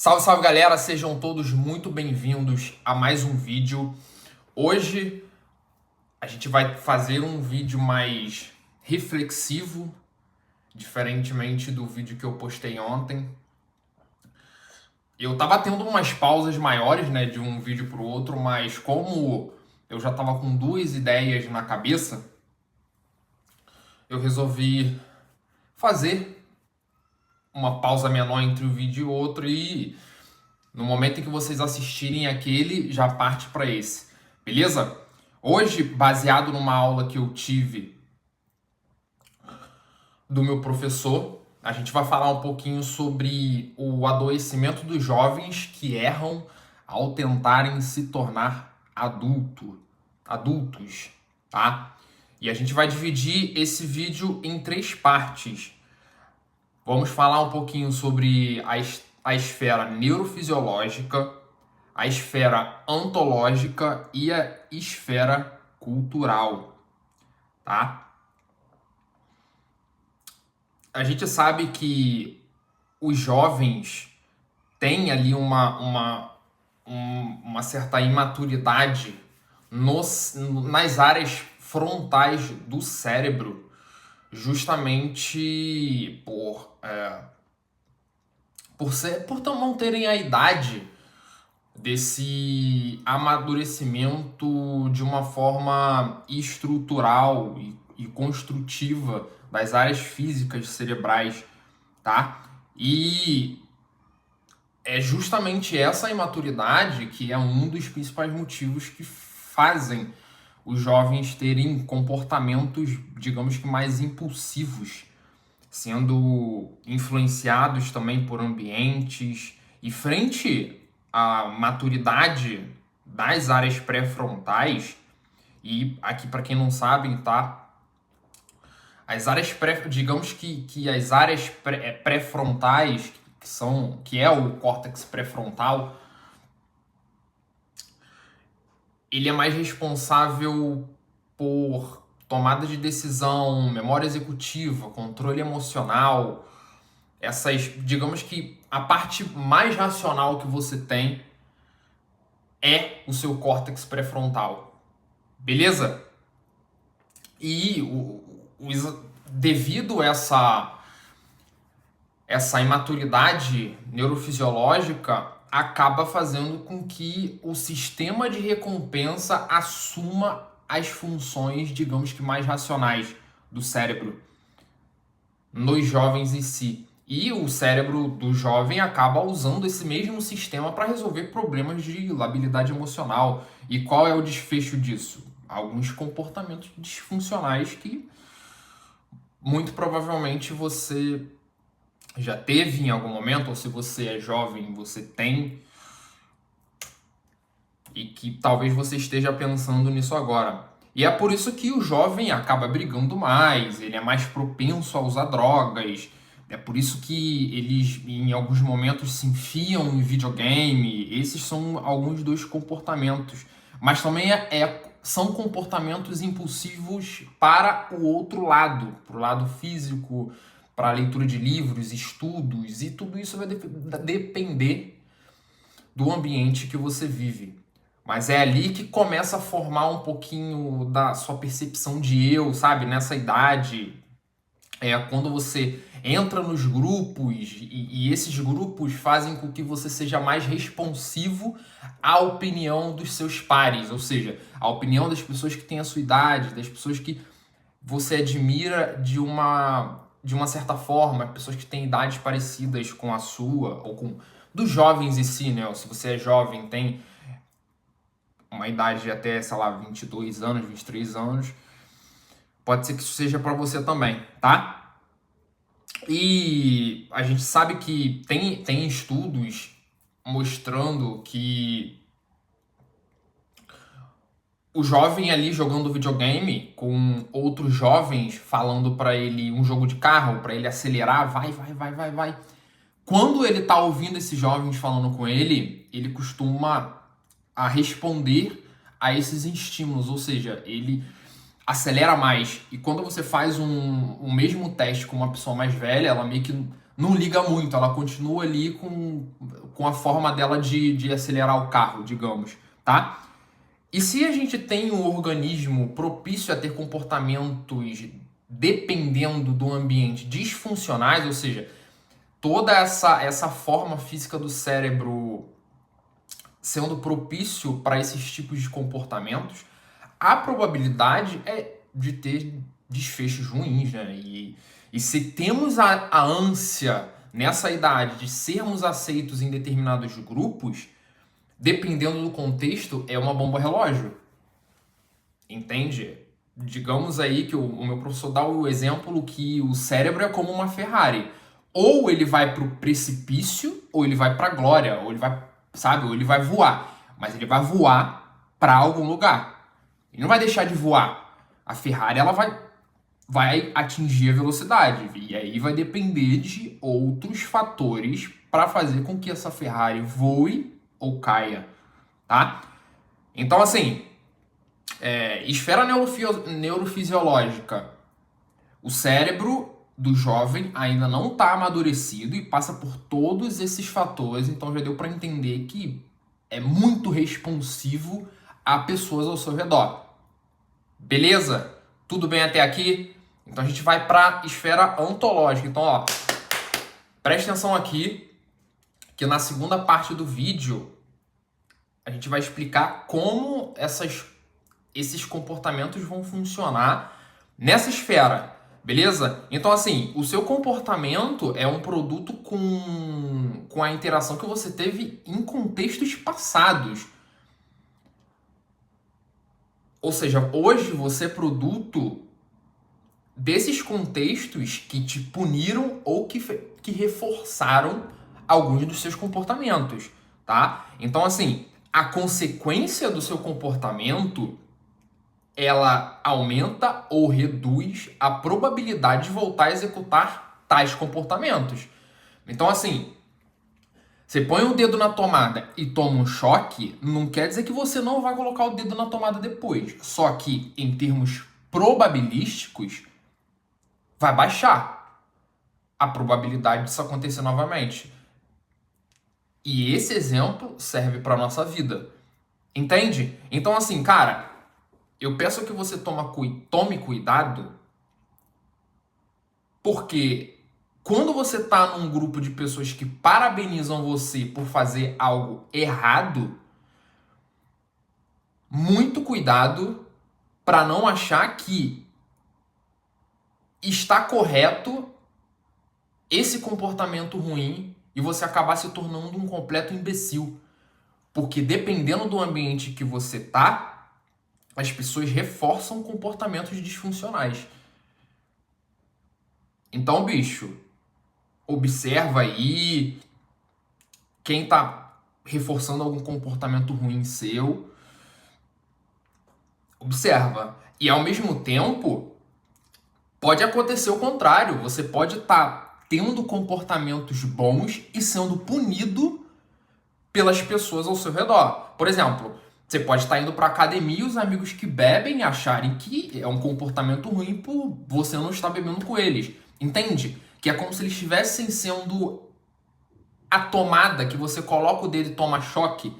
Salve, salve galera, sejam todos muito bem-vindos a mais um vídeo. Hoje a gente vai fazer um vídeo mais reflexivo, diferentemente do vídeo que eu postei ontem. Eu tava tendo umas pausas maiores, né, de um vídeo pro outro, mas como eu já tava com duas ideias na cabeça, eu resolvi fazer uma pausa menor entre um vídeo e outro e no momento em que vocês assistirem aquele, já parte para esse. Beleza? Hoje, baseado numa aula que eu tive do meu professor, a gente vai falar um pouquinho sobre o adoecimento dos jovens que erram ao tentarem se tornar adultos, tá? E a gente vai dividir esse vídeo em três partes. Vamos falar um pouquinho sobre a esfera neurofisiológica, a esfera ontológica e a esfera cultural, tá? A gente sabe que os jovens têm ali uma certa imaturidade nas áreas frontais do cérebro, justamente por não terem a idade desse amadurecimento de uma forma estrutural e construtiva das áreas físicas cerebrais, tá? E é justamente essa imaturidade que é um dos principais motivos que fazem os jovens terem comportamentos, digamos que mais impulsivos, sendo influenciados também por ambientes e frente à maturidade das áreas pré-frontais. E aqui, para quem não sabe, tá? As áreas digamos que as áreas pré-frontais, que é o córtex pré-frontal, ele é mais responsável por tomada de decisão, memória executiva, controle emocional. Essas, digamos que a parte mais racional que você tem é o seu córtex pré-frontal. Beleza? E devido a essa imaturidade neurofisiológica, acaba fazendo com que o sistema de recompensa assuma as funções, digamos que mais racionais do cérebro nos jovens em si. E o cérebro do jovem acaba usando esse mesmo sistema para resolver problemas de labilidade emocional. E qual é o desfecho disso? Alguns comportamentos disfuncionais que muito provavelmente você já teve em algum momento, ou se você é jovem, você tem, e que talvez você esteja pensando nisso agora. E é por isso que o jovem acaba brigando mais, ele é mais propenso a usar drogas, é por isso que eles em alguns momentos se enfiam em videogame. Esses são alguns dos comportamentos. Mas também são comportamentos impulsivos para o outro lado, para o lado físico, para a leitura de livros, estudos, e tudo isso vai depender do ambiente que você vive. Mas é ali que começa a formar um pouquinho da sua percepção de eu, sabe? Nessa idade, quando você entra nos grupos e esses grupos fazem com que você seja mais responsivo à opinião dos seus pares, ou seja, à opinião das pessoas que têm a sua idade, das pessoas que você admira de uma certa forma, pessoas que têm idades parecidas com a sua, ou com dos jovens em si, né? Ou se você é jovem, tem uma idade de até, sei lá, 22 anos, 23 anos, pode ser que isso seja para você também, tá? E a gente sabe que tem estudos mostrando que o jovem ali jogando videogame com outros jovens falando para ele um jogo de carro, para ele acelerar, vai. Quando ele tá ouvindo esses jovens falando com ele costuma a responder a esses estímulos, ou seja, ele acelera mais. E quando você faz um mesmo teste com uma pessoa mais velha, ela meio que não liga muito, ela continua ali com a forma dela de acelerar o carro, digamos, tá? E se a gente tem um organismo propício a ter comportamentos dependendo do ambiente disfuncionais, ou seja, toda essa forma física do cérebro sendo propício para esses tipos de comportamentos, a probabilidade é de ter desfechos ruins, né? E se temos a ânsia nessa idade de sermos aceitos em determinados grupos, dependendo do contexto, é uma bomba relógio. Entende? Digamos aí que o meu professor dá o exemplo que o cérebro é como uma Ferrari. Ou ele vai para o precipício, ou ele vai para a glória, ou ele vai, sabe, ou ele vai voar. Mas ele vai voar para algum lugar. Ele não vai deixar de voar. A Ferrari, ela vai atingir a velocidade. E aí vai depender de outros fatores para fazer com que essa Ferrari voe ou caia, tá? Então, assim, esfera neurofisiológica. O cérebro do jovem ainda não está amadurecido e passa por todos esses fatores, então já deu para entender que é muito responsivo a pessoas ao seu redor. Beleza? Tudo bem até aqui? Então a gente vai para a esfera ontológica. Então, ó, preste atenção aqui, que na segunda parte do vídeo a gente vai explicar como esses comportamentos vão funcionar nessa esfera, beleza? Então, assim, o seu comportamento é um produto com a interação que você teve em contextos passados. Ou seja, hoje você é produto desses contextos que te puniram ou que reforçaram alguns dos seus comportamentos, tá? Então, assim, a consequência do seu comportamento, ela aumenta ou reduz a probabilidade de voltar a executar tais comportamentos. Então, assim, você põe o dedo na tomada e toma um choque, não quer dizer que você não vai colocar o dedo na tomada depois. Só que, em termos probabilísticos, vai baixar a probabilidade disso acontecer novamente. E esse exemplo serve para nossa vida. Entende? Então, assim, cara, eu peço que você tome cuidado, porque quando você está num grupo de pessoas que parabenizam você por fazer algo errado, muito cuidado para não achar que está correto esse comportamento ruim e você acabar se tornando um completo imbecil. Porque dependendo do ambiente que você tá, as pessoas reforçam comportamentos disfuncionais. Então, bicho, observa aí quem tá reforçando algum comportamento ruim seu. Observa. E ao mesmo tempo, pode acontecer o contrário. Você pode estar tendo comportamentos bons e sendo punido pelas pessoas ao seu redor. Por exemplo, você pode estar indo para academia e os amigos que bebem acharem que é um comportamento ruim por você não estar bebendo com eles. Entende? Que é como se eles estivessem sendo a tomada que você coloca o dedo e toma choque.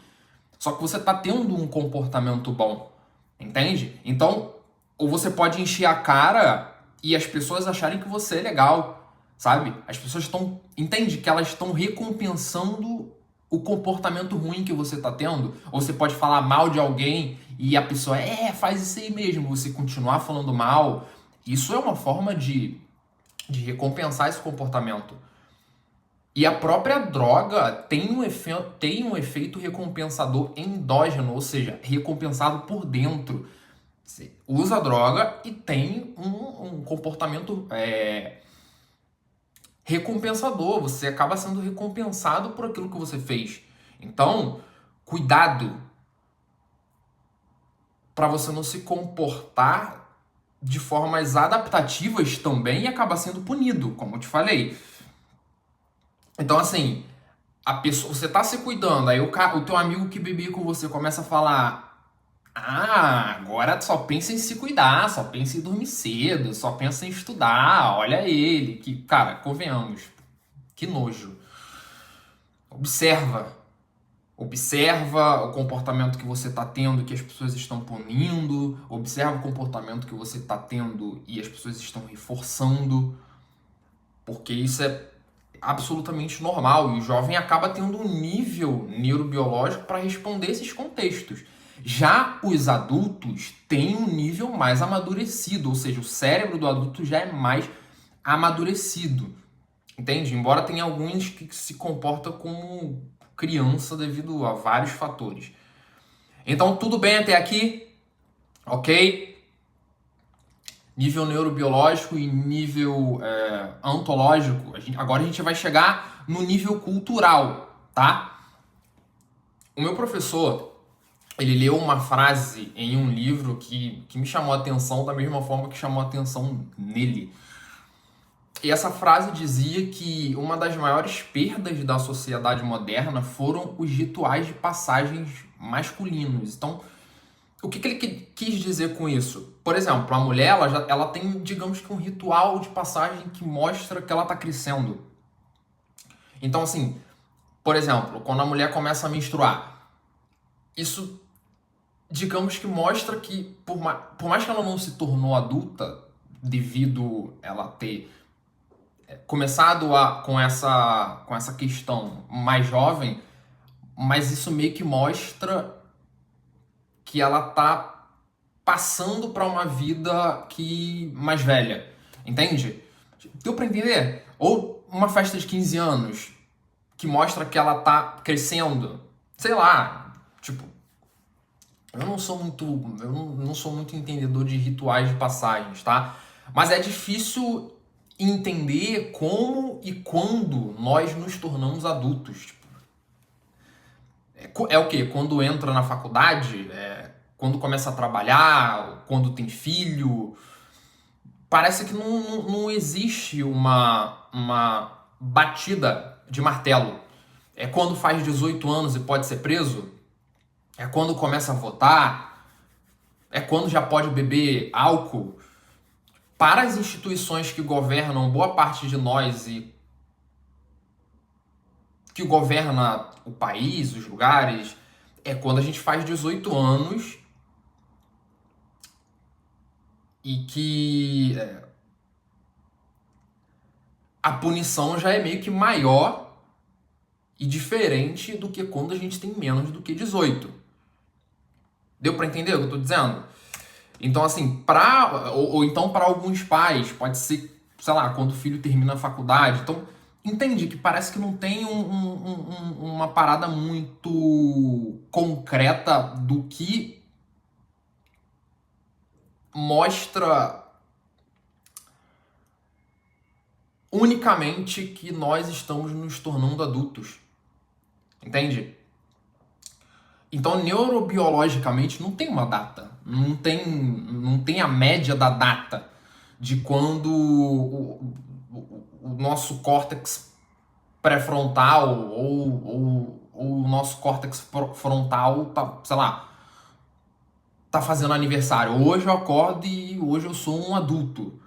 Só que você está tendo um comportamento bom. Entende? Então, ou você pode encher a cara e as pessoas acharem que você é legal, sabe? As pessoas estão... Entende? Que elas estão recompensando o comportamento ruim que você está tendo. Ou você pode falar mal de alguém e a pessoa, faz isso aí mesmo. Você continuar falando mal. Isso é uma forma de recompensar esse comportamento. E a própria droga tem um efeito recompensador endógeno, ou seja, recompensado por dentro. Você usa a droga e tem um comportamento recompensador. Você acaba sendo recompensado por aquilo que você fez. Então, cuidado para você não se comportar de formas adaptativas também e acabar sendo punido, como eu te falei. Então, assim, a pessoa, você tá se cuidando, aí o teu amigo que bebia com você começa a falar: agora só pensa em se cuidar, só pensa em dormir cedo, só pensa em estudar, olha ele, que, cara, convenhamos, Que nojo. Observa. Observa o comportamento que você está tendo, que as pessoas estão punindo. Observa o comportamento que você está tendo e as pessoas estão reforçando. Porque isso é absolutamente normal. E o jovem acaba tendo um nível neurobiológico para responder esses contextos. Já os adultos têm um nível mais amadurecido. Ou seja, o cérebro do adulto já é mais amadurecido. Entende? Embora tenha alguns que se comportam como criança devido a vários fatores. Então, tudo bem até aqui? Ok? Nível neurobiológico e nível ontológico. Agora a gente vai chegar no nível cultural, tá? O meu professor, ele leu uma frase em um livro que me chamou a atenção da mesma forma que chamou a atenção nele. E essa frase dizia que uma das maiores perdas da sociedade moderna foram os rituais de passagens masculinos. Então, o que ele quis dizer com isso? Por exemplo, a mulher ela tem, digamos que, um ritual de passagem que mostra que ela está crescendo. Então, assim, por exemplo, quando a mulher começa a menstruar, isso, digamos que mostra que, por mais que ela não se tornou adulta, devido ela ter começado com essa questão mais jovem, mas isso meio que mostra que ela tá passando para uma vida mais velha, entende? Deu para entender? Ou uma festa de 15 anos que mostra que ela tá crescendo, sei lá, tipo, eu não sou muito entendedor de rituais de passagens, tá? Mas é difícil entender como e quando nós nos tornamos adultos. Tipo, é o quê? Quando entra na faculdade? Quando começa a trabalhar? Quando tem filho? Parece que não existe uma batida de martelo. É quando faz 18 anos e pode ser preso? É quando começa a votar? É quando já pode beber álcool? Para as instituições que governam boa parte de nós e que governa o país, os lugares, é quando a gente faz 18 anos e que a punição já é meio que maior e diferente do que quando a gente tem menos do que 18. Deu para entender o que eu tô dizendo? Então, assim, ou então para alguns pais, pode ser, sei lá, quando o filho termina a faculdade. Então, entende que parece que não tem uma parada muito concreta do que mostra unicamente que nós estamos nos tornando adultos. Entende? Então, neurobiologicamente, não tem uma data. Não tem a média da data de quando o nosso córtex pré-frontal ou o nosso córtex frontal tá, sei lá, tá fazendo aniversário. Hoje eu acordo e hoje eu sou um adulto.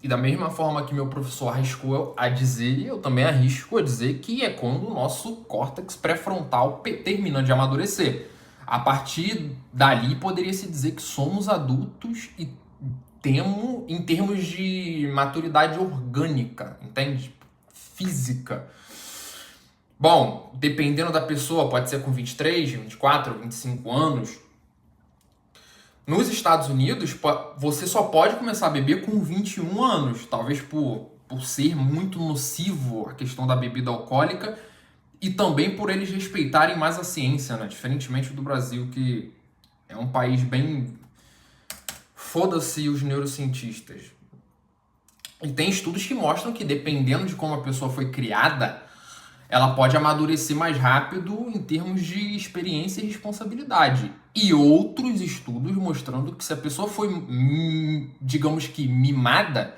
E da mesma forma que meu professor arriscou a dizer, eu também arrisco a dizer que é quando o nosso córtex pré-frontal termina de amadurecer. A partir dali, poderia-se dizer que somos adultos e temos, em termos de maturidade orgânica, entende? Física. Bom, dependendo da pessoa, pode ser com 23, 24, 25 anos. Nos Estados Unidos, você só pode começar a beber com 21 anos, talvez por ser muito nocivo a questão da bebida alcoólica e também por eles respeitarem mais a ciência, né? Diferentemente do Brasil, que é um país bem... Foda-se os neurocientistas. E tem estudos que mostram que dependendo de como a pessoa foi criada, ela pode amadurecer mais rápido em termos de experiência e responsabilidade. E outros estudos mostrando que se a pessoa foi, digamos que, mimada,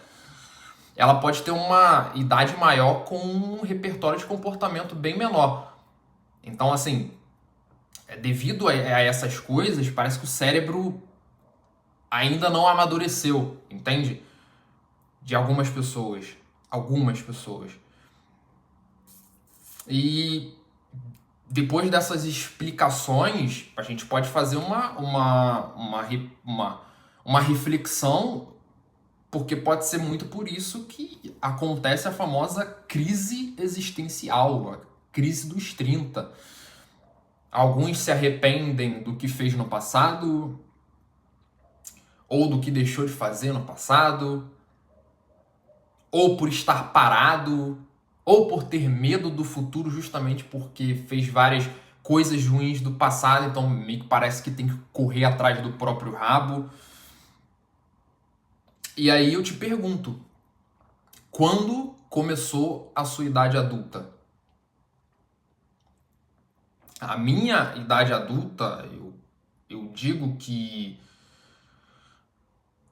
ela pode ter uma idade maior com um repertório de comportamento bem menor. Então, assim, devido a essas coisas, parece que o cérebro ainda não amadureceu, entende? De algumas pessoas. Algumas pessoas. E depois dessas explicações, a gente pode fazer uma reflexão, porque pode ser muito por isso que acontece a famosa crise existencial, a crise dos 30. Alguns se arrependem do que fez no passado, ou do que deixou de fazer no passado, ou por estar parado, ou por ter medo do futuro justamente porque fez várias coisas ruins do passado, então meio que parece que tem que correr atrás do próprio rabo. E aí eu te pergunto, quando começou a sua idade adulta? A minha idade adulta, eu digo que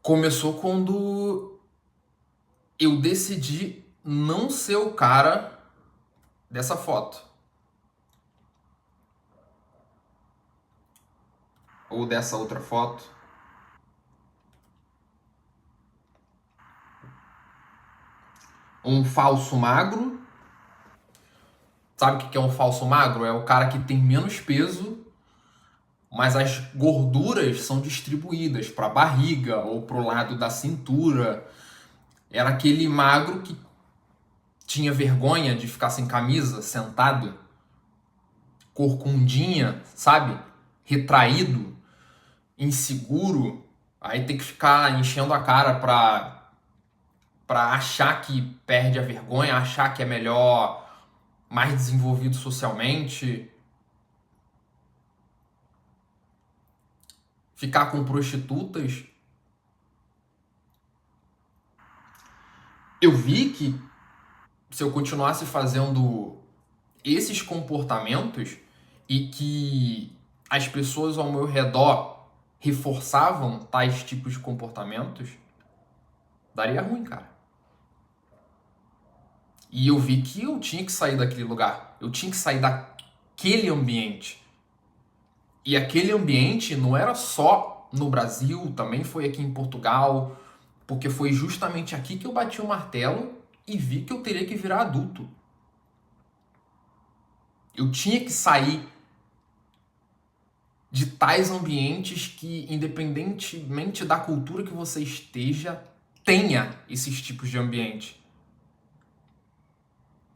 começou quando eu decidi não ser o cara dessa foto. Ou dessa outra foto. Um falso magro. Sabe o que é um falso magro? É o cara que tem menos peso, mas as gorduras são distribuídas para a barriga ou para o lado da cintura. Era aquele magro que tinha vergonha de ficar sem camisa, sentado, corcundinha, sabe? Retraído, inseguro. Aí tem que ficar enchendo a cara pra achar que perde a vergonha, achar que é melhor, mais desenvolvido socialmente. Ficar com prostitutas. Eu vi que se eu continuasse fazendo esses comportamentos e que as pessoas ao meu redor reforçavam tais tipos de comportamentos, daria ruim, cara. E eu vi que eu tinha que sair daquele lugar. Eu tinha que sair daquele ambiente. E aquele ambiente não era só no Brasil, também foi aqui em Portugal, porque foi justamente aqui que eu bati o martelo e vi que eu teria que virar adulto. Eu tinha que sair de tais ambientes que, independentemente da cultura que você esteja, tenha esses tipos de ambiente.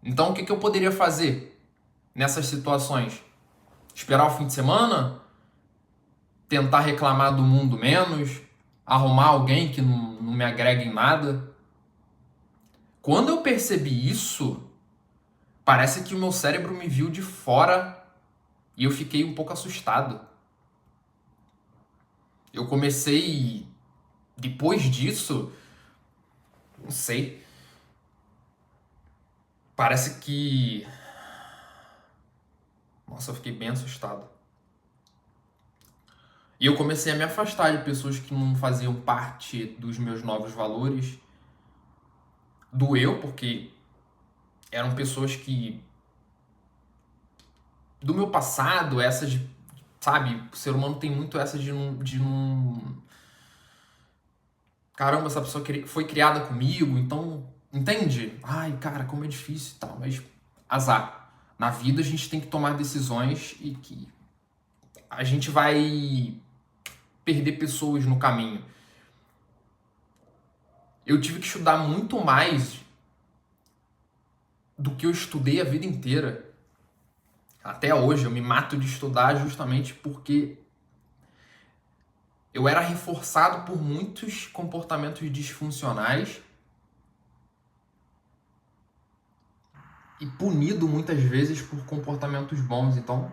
Então, o que eu poderia fazer nessas situações? Esperar o fim de semana? Tentar reclamar do mundo menos? Arrumar alguém que não me agrega em nada? Quando eu percebi isso, parece que o meu cérebro me viu de fora e eu fiquei um pouco assustado. Eu comecei, depois disso, não sei, parece que... Nossa, eu fiquei bem assustado. E eu comecei a me afastar de pessoas que não faziam parte dos meus novos valores. Doeu, porque eram pessoas que... Do meu passado, essas de... Sabe, o ser humano tem muito essa de não... Caramba, essa pessoa foi criada comigo, então... Entende? Ai, cara, como é difícil e tal, mas... Azar. Na vida a gente tem que tomar decisões e que a gente vai perder pessoas no caminho. Eu tive que estudar muito mais do que eu estudei a vida inteira. Até hoje eu me mato de estudar justamente porque eu era reforçado por muitos comportamentos disfuncionais e punido muitas vezes por comportamentos bons. Então,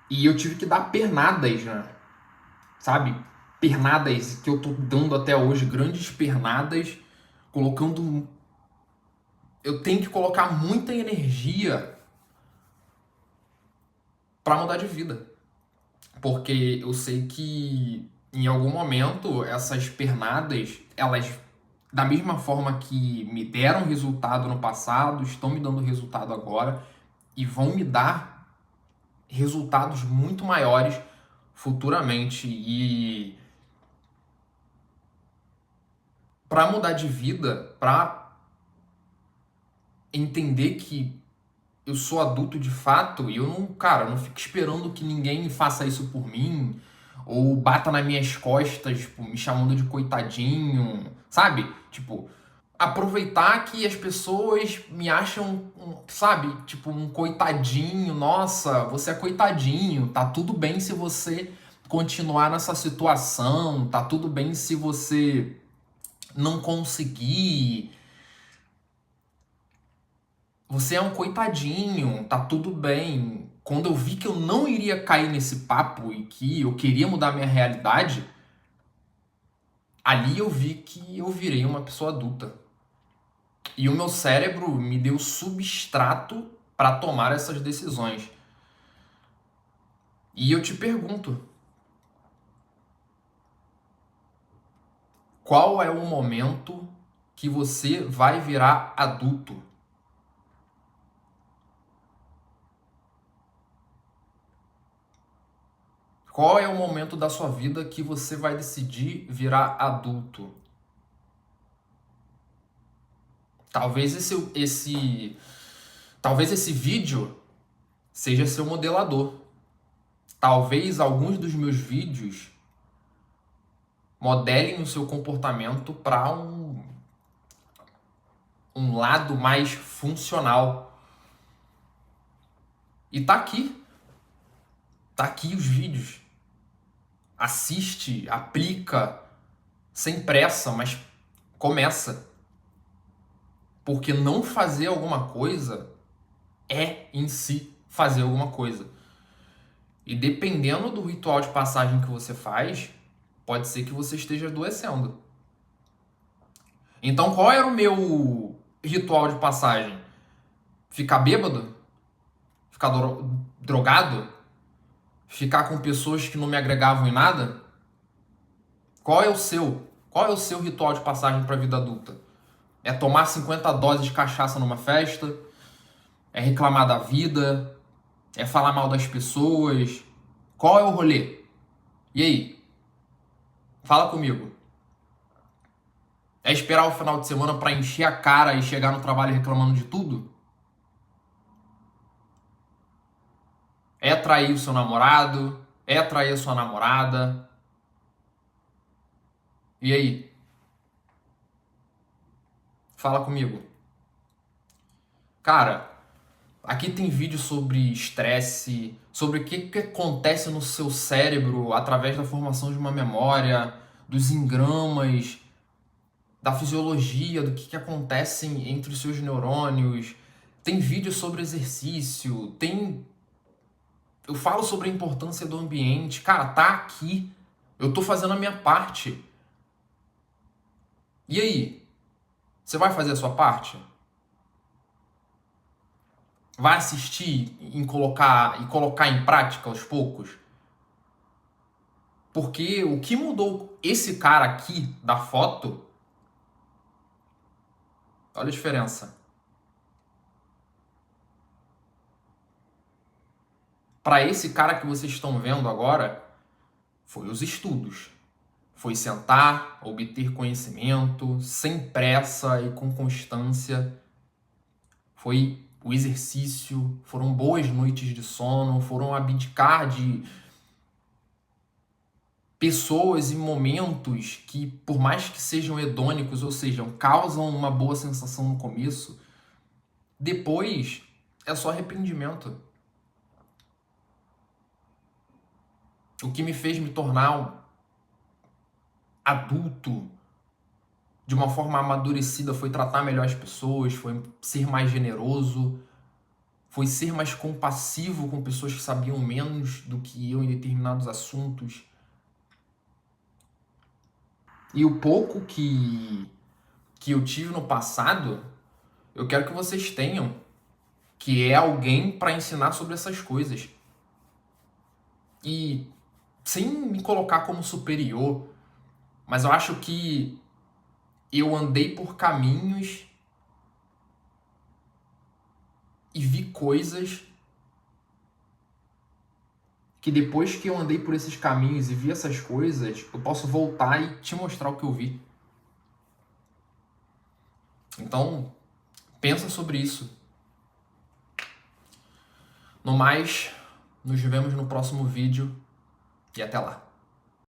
e eu tive que dar pernadas, né? Sabe? Pernadas que eu tô dando até hoje, grandes pernadas, colocando... Eu tenho que colocar muita energia para mudar de vida. Porque eu sei que em algum momento essas pernadas, elas, da mesma forma que me deram resultado no passado, estão me dando resultado agora e vão me dar resultados muito maiores futuramente. E Para mudar de vida, para entender que eu sou adulto de fato e eu não, cara, não fico esperando que ninguém faça isso por mim ou bata nas minhas costas, tipo, me chamando de coitadinho, sabe? Tipo, aproveitar que as pessoas me acham, sabe? Tipo, um coitadinho, nossa, você é coitadinho, tá tudo bem se você continuar nessa situação, tá tudo bem se você não conseguir. Você é um coitadinho, tá tudo bem. Quando eu vi que eu não iria cair nesse papo e que eu queria mudar minha realidade, ali eu vi que eu virei uma pessoa adulta. E o meu cérebro me deu substrato para tomar essas decisões. E eu te pergunto, qual é o momento que você vai virar adulto? Qual é o momento da sua vida que você vai decidir virar adulto? Talvez talvez esse vídeo seja seu modelador. Talvez alguns dos meus vídeos modelem o seu comportamento para um lado mais funcional. E tá aqui os vídeos. Assiste, aplica, sem pressa, mas começa. Porque não fazer alguma coisa é em si fazer alguma coisa. E dependendo do ritual de passagem que você faz, pode ser que você esteja adoecendo. Então, qual era o meu ritual de passagem? Ficar bêbado? Ficar drogado? Ficar com pessoas que não me agregavam em nada? Qual é o seu? Qual é o seu ritual de passagem para a vida adulta? É tomar 50 doses de cachaça numa festa? É reclamar da vida? É falar mal das pessoas? Qual é o rolê? E aí? Fala comigo. É esperar o final de semana para encher a cara e chegar no trabalho reclamando de tudo? É trair o seu namorado? É trair a sua namorada? E aí? Fala comigo. Cara, aqui tem vídeo sobre estresse, sobre o que acontece no seu cérebro através da formação de uma memória, dos engramas, da fisiologia, do que acontece entre os seus neurônios. Tem vídeo sobre exercício, eu falo sobre a importância do ambiente. Cara, tá aqui. Eu tô fazendo a minha parte. E aí? Você vai fazer a sua parte? Vai assistir e colocar em prática aos poucos? Porque o que mudou esse cara aqui da foto, olha a diferença. Para esse cara que vocês estão vendo agora, foi os estudos. Foi sentar, obter conhecimento, sem pressa e com constância. Foi o exercício, foram boas noites de sono, foram abdicar de pessoas e momentos que, por mais que sejam hedônicos, ou seja, causam uma boa sensação no começo, depois é só arrependimento. O que me fez me tornar um adulto de uma forma amadurecida foi tratar melhor as pessoas, foi ser mais generoso, foi ser mais compassivo com pessoas que sabiam menos do que eu em determinados assuntos. E o pouco que eu tive no passado, eu quero que vocês tenham, que é alguém para ensinar sobre essas coisas. E sem me colocar como superior, mas eu acho que eu andei por caminhos e vi coisas que depois que eu andei por esses caminhos e vi essas coisas, eu posso voltar e te mostrar o que eu vi. Então, pensa sobre isso. No mais, nos vemos no próximo vídeo e até lá.